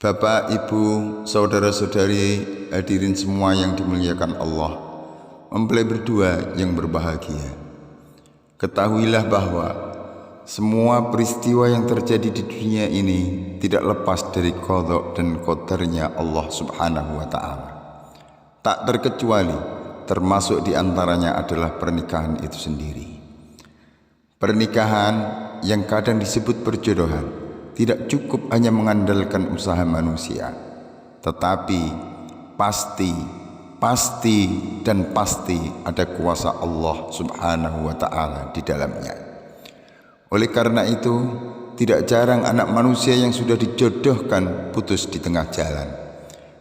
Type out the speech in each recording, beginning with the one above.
Bapak, Ibu, saudara-saudari, hadirin semua yang dimuliakan Allah, mempelai berdua yang berbahagia. Ketahuilah bahwa semua peristiwa yang terjadi di dunia ini tidak lepas dari qadha dan qadarnya Allah Subhanahu wa Ta'ala. Tak terkecuali, termasuk di antaranya adalah pernikahan itu sendiri. Pernikahan yang kadang disebut perjodohan tidak cukup hanya mengandalkan usaha manusia, tetapi pasti ada kuasa Allah Subhanahu wa Ta'ala di dalamnya. Oleh karena itu, tidak jarang anak manusia yang sudah dijodohkan putus di tengah jalan.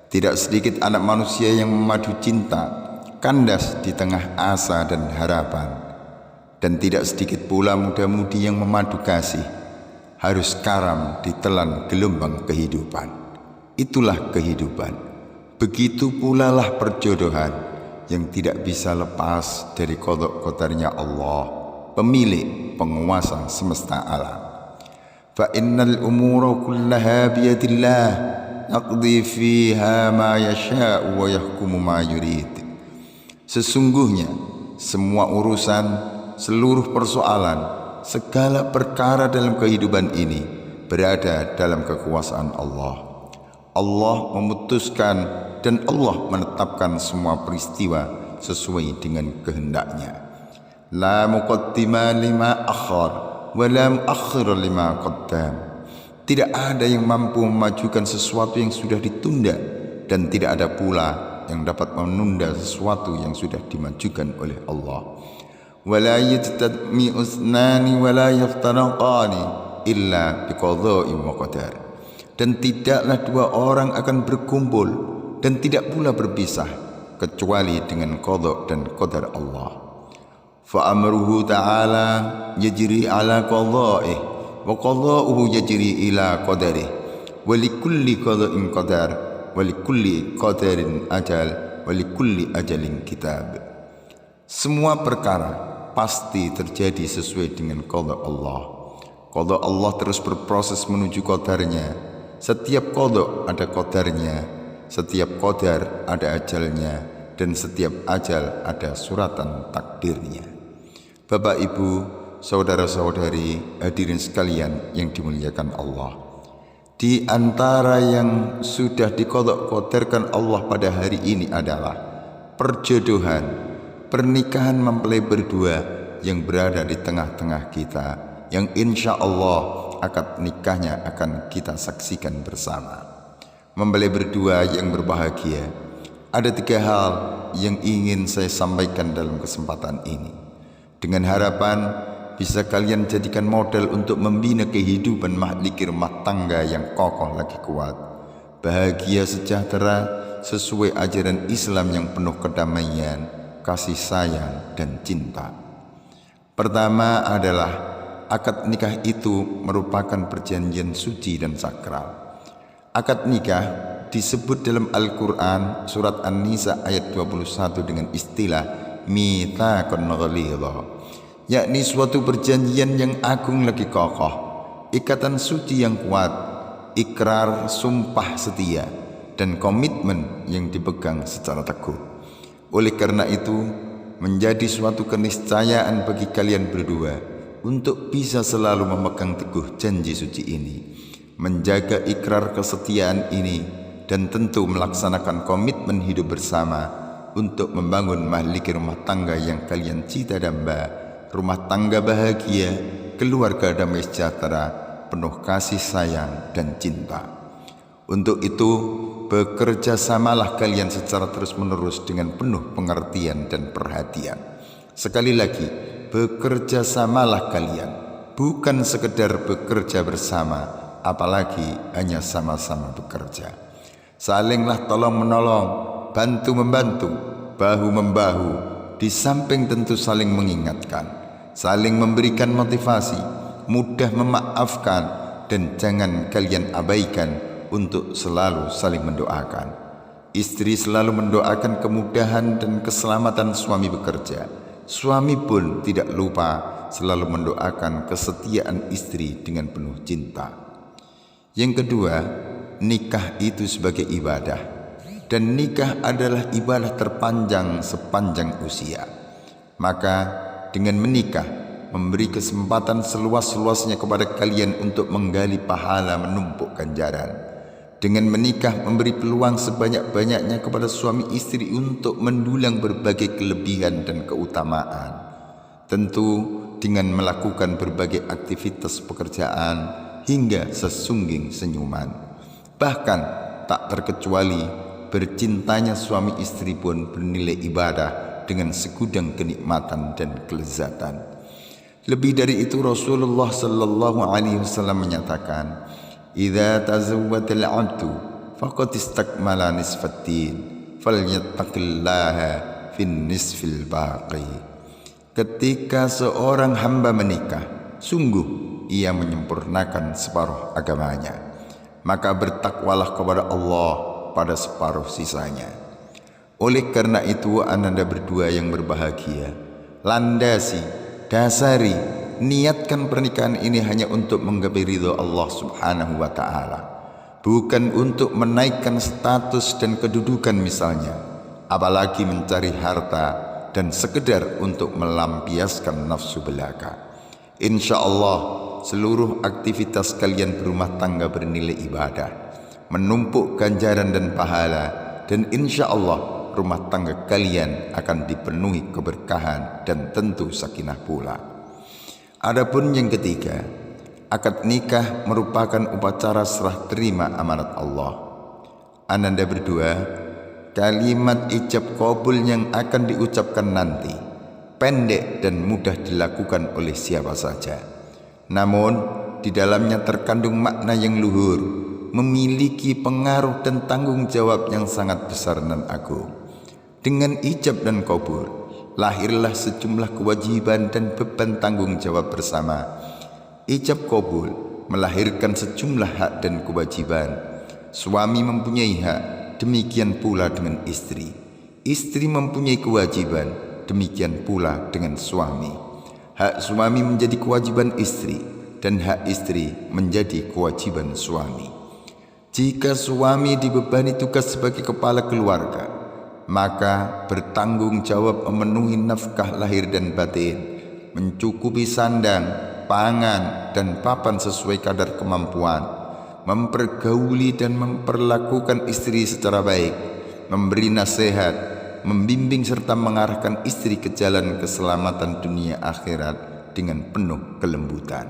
Tidak sedikit anak manusia yang memadu cinta kandas di tengah asa dan harapan. Dan tidak sedikit pula muda-mudi yang memadu kasih harus karam ditelan gelombang kehidupan. Itulah kehidupan. Begitu pula lah perjodohan yang tidak bisa lepas dari qadha qadarnya Allah, pemilik penguasa semesta alam. Fa innal umura kullaha biyadillah yaqdi fiha ma yasha'u wa yahkumu ma yurid. Sesungguhnya semua urusan, seluruh persoalan, segala perkara dalam kehidupan ini berada dalam kekuasaan Allah. Allah memutuskan dan Allah menetapkan semua peristiwa sesuai dengan kehendaknya. La muqaddima lima akhar wa la muakhir lima qaddam. Tidak ada yang mampu memajukan sesuatu yang sudah ditunda, dan tidak ada pula yang dapat menunda sesuatu yang sudah dimajukan oleh Allah. ولا يجتمع اثنان ولا يفترقان إلا بقضاء وقدر. Dan tidaklah dua orang akan berkumpul dan tidak pula berpisah kecuali dengan qadha dan qadar Allah. Fa amruhu ta'ala yajri ala qadha'ih wa qadha'uhu yajri ila qadarih wa likulli qadha'in qadar wa likulli qadarin ajal wa likulli ajalin kitab. Semua perkara pasti terjadi sesuai dengan qadha Allah. Qadha Allah terus berproses menuju qadarnya. Setiap qadha ada qadarnya, setiap qadar ada ajalnya, dan setiap ajal ada suratan takdirnya. Bapak, Ibu, saudara-saudari, hadirin sekalian yang dimuliakan Allah, di antara yang sudah diqadha qadarkan Allah pada hari ini adalah perjodohan, pernikahan mempelai berdua yang berada di tengah-tengah kita, yang insya Allah akad nikahnya akan kita saksikan bersama. Mempelai berdua yang berbahagia, ada 3 hal yang ingin saya sampaikan dalam kesempatan ini, dengan harapan bisa kalian jadikan model untuk membina kehidupan mahlikir rumah tangga yang kokoh lagi kuat, bahagia sejahtera sesuai ajaran Islam yang penuh kedamaian, kasih sayang dan cinta. Pertama adalah akad nikah itu merupakan perjanjian suci dan sakral. Akad nikah disebut dalam Al-Quran surat An-Nisa ayat 21 dengan istilah mitsaqun ghalidha, yakni suatu perjanjian yang agung lagi kokoh, ikatan suci yang kuat, ikrar sumpah setia, dan komitmen yang dipegang secara teguh. Oleh karena itu, menjadi suatu keniscayaan bagi kalian berdua untuk bisa selalu memegang teguh janji suci ini, menjaga ikrar kesetiaan ini, dan tentu melaksanakan komitmen hidup bersama untuk membangun mahlikir rumah tangga yang kalian cita-damba, rumah tangga bahagia, keluarga damai sejahtera, penuh kasih sayang dan cinta. Untuk itu, bekerja samalah kalian secara terus-menerus dengan penuh pengertian dan perhatian. Sekali lagi, bekerja samalah kalian, bukan sekedar bekerja bersama, apalagi hanya sama-sama bekerja. Salinglah tolong-menolong, bantu-membantu, bahu-membahu, di samping tentu saling mengingatkan, saling memberikan motivasi, mudah memaafkan, dan jangan kalian abaikan untuk selalu saling mendoakan. Istri selalu mendoakan kemudahan dan keselamatan suami bekerja. Suami pun tidak lupa selalu mendoakan kesetiaan istri dengan penuh cinta. Yang kedua, nikah itu sebagai ibadah, dan nikah adalah ibadah terpanjang sepanjang usia. Maka dengan menikah memberi kesempatan seluas-luasnya kepada kalian untuk menggali pahala menumpuk ganjaran. Dengan menikah memberi peluang sebanyak-banyaknya kepada suami istri untuk mendulang berbagai kelebihan dan keutamaan. Tentu dengan melakukan berbagai aktivitas pekerjaan hingga sesungging senyuman. Bahkan tak terkecuali bercintanya suami istri pun bernilai ibadah dengan segudang kenikmatan dan kelezatan. Lebih dari itu Rasulullah sallallahu alaihi wasallam menyatakan, "Idza tazawwajal 'abdu faqad istakmala nisfatin, falyattaqillaha fin nisfil baqi." Ketika seorang hamba menikah, sungguh ia menyempurnakan separuh agamanya. Maka bertakwalah kepada Allah pada separuh sisanya. Oleh karena itu, ananda berdua yang berbahagia, landasi, dasari, niatkan pernikahan ini hanya untuk menggapai ridho Allah subhanahu wa ta'ala, bukan untuk menaikkan status dan kedudukan misalnya, apalagi mencari harta dan sekedar untuk melampiaskan nafsu belaka. Insya Allah seluruh aktivitas kalian berumah tangga bernilai ibadah, menumpuk ganjaran dan pahala, dan insya Allah rumah tangga kalian akan dipenuhi keberkahan dan tentu sakinah pula. Adapun yang ketiga, akad nikah merupakan upacara serah terima amanat Allah. Ananda berdua, kalimat ijab qabul yang akan diucapkan nanti pendek dan mudah dilakukan oleh siapa saja. Namun di dalamnya terkandung makna yang luhur, memiliki pengaruh dan tanggung jawab yang sangat besar dan agung. Dengan ijab dan qabul lahirlah sejumlah kewajiban dan beban tanggung jawab bersama. Ijab qabul melahirkan sejumlah hak dan kewajiban. Suami mempunyai hak, demikian pula dengan istri. Istri mempunyai kewajiban, demikian pula dengan suami. Hak suami menjadi kewajiban istri, dan hak istri menjadi kewajiban suami. Jika suami dibebani tugas sebagai kepala keluarga, maka bertanggung jawab memenuhi nafkah lahir dan batin, mencukupi sandang, pangan, dan papan sesuai kadar kemampuan, mempergauli dan memperlakukan istri secara baik, memberi nasihat, membimbing serta mengarahkan istri ke jalan keselamatan dunia akhirat dengan penuh kelembutan.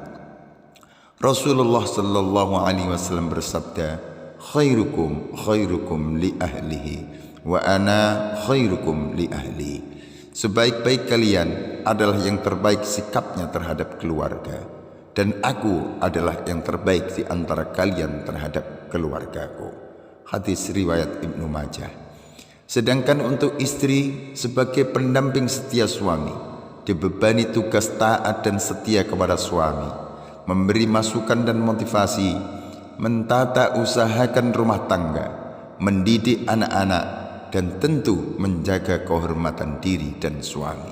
Rasulullah sallallahu alaihi wasallam bersabda, "Khairukum khairukum li ahlihi wa ana khairukum li ahli." Sebaik-baik kalian adalah yang terbaik sikapnya terhadap keluarga, dan aku adalah yang terbaik di antara kalian terhadap keluargaku. Hadis riwayat Ibnu Majah. Sedangkan untuk istri sebagai pendamping setia suami, dibebani tugas taat dan setia kepada suami, memberi masukan dan motivasi, mentata usahakan rumah tangga, mendidik anak-anak, dan tentu menjaga kehormatan diri dan suami.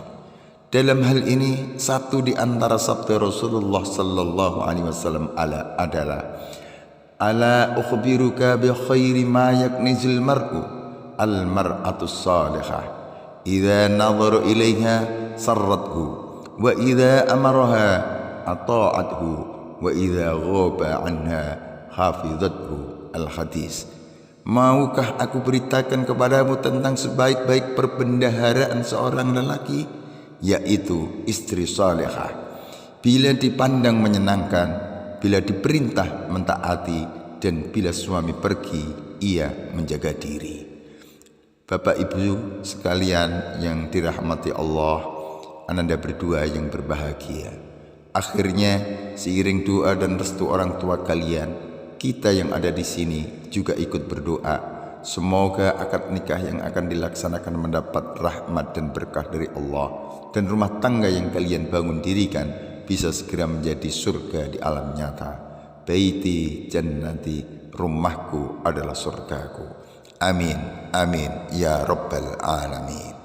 Dalam hal ini, satu di antara sabda Rasulullah sallallahu alaihi wasallam adalah, "Ala ukhbiruka bi khairi ma yaknizul mar'u al-mar'atu salihah. Idza nadhara ilaiha sarrathu, wa idza amaraha ata'athu, wa idza ghaba anha hafizathu." Al-hadis. Maukah aku beritakan kepadamu tentang sebaik-baik perbendaharaan seorang lelaki, yaitu istri salihah. Bila dipandang menyenangkan, bila diperintah mentaati, dan bila suami pergi, ia menjaga diri. Bapak Ibu sekalian yang dirahmati Allah, ananda berdua yang berbahagia. Akhirnya, seiring doa dan restu orang tua kalian, kita yang ada di sini juga ikut berdoa. Semoga akad nikah yang akan dilaksanakan mendapat rahmat dan berkah dari Allah, dan rumah tangga yang kalian bangun dirikan bisa segera menjadi surga di alam nyata. Baiti jannati, rumahku adalah surgaku. Amin, amin, ya rabbal alamin.